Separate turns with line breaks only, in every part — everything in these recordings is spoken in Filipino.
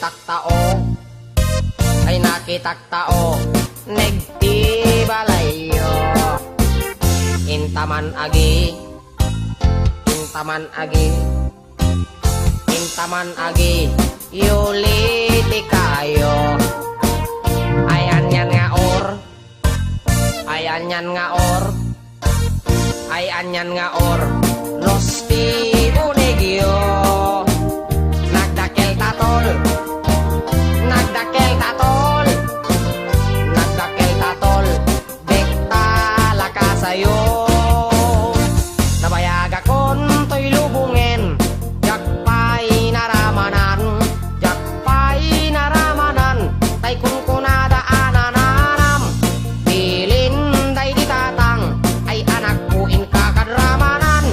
nakitaktao, ay nakitaktao, nagtibalayo. Intaman agi, intaman agi, intaman agi, yuliti kayo. Ayan yan nga or, ayan yan nga or, ayan yan nga or, los tibunigyo. Nagdakil tatol, nagdakil tatol, nagdakil tatol, dekta lakasayo. Nabayag akon to'y lubungin, jakpay naramanan, jakpay naramanan, tay kunkunada anananam. Pilin day di tatang, ay anak puin kakadramanan.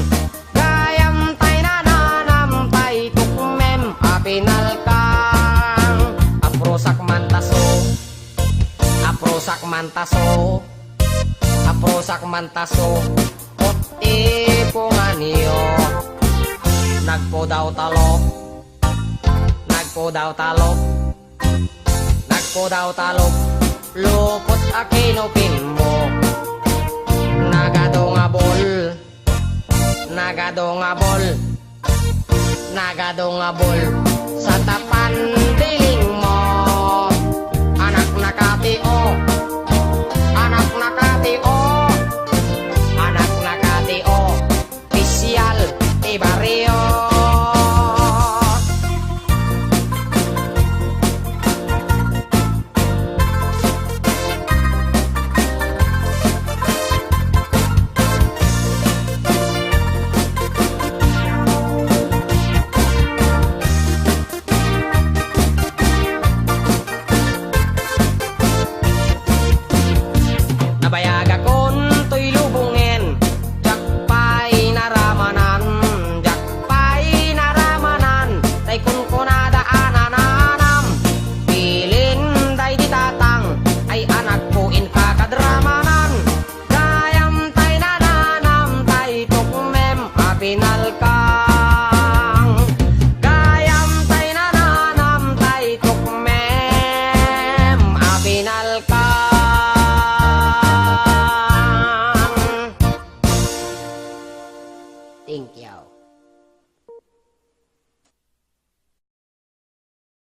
Gayam tay nananam, tay tukmem apinalkang. Aprosak mantaso, aprosak mantaso, aprosak mantaso, ipungan niyo. Nagpo daw talok, nagpo daw talok, nagpo daw talok, lupot akinupin mo. Nagado nga bol, nagado nga bol, nagado nga bol, sa tapan piling mo. Anak nakatio, anak nakatio, anak nakatio, pisyal di barrio. Nabayag akon to'y lubungin, jakpay naramanan, jakpay naramanan, tay kunkunada anananam. Pilin day di tatang, ay anak puin kakadramanan. Gayam tay nananam, tay tukmem apinalkang. Gayam tay nananam, tay tukmem apinalkang. Thank you.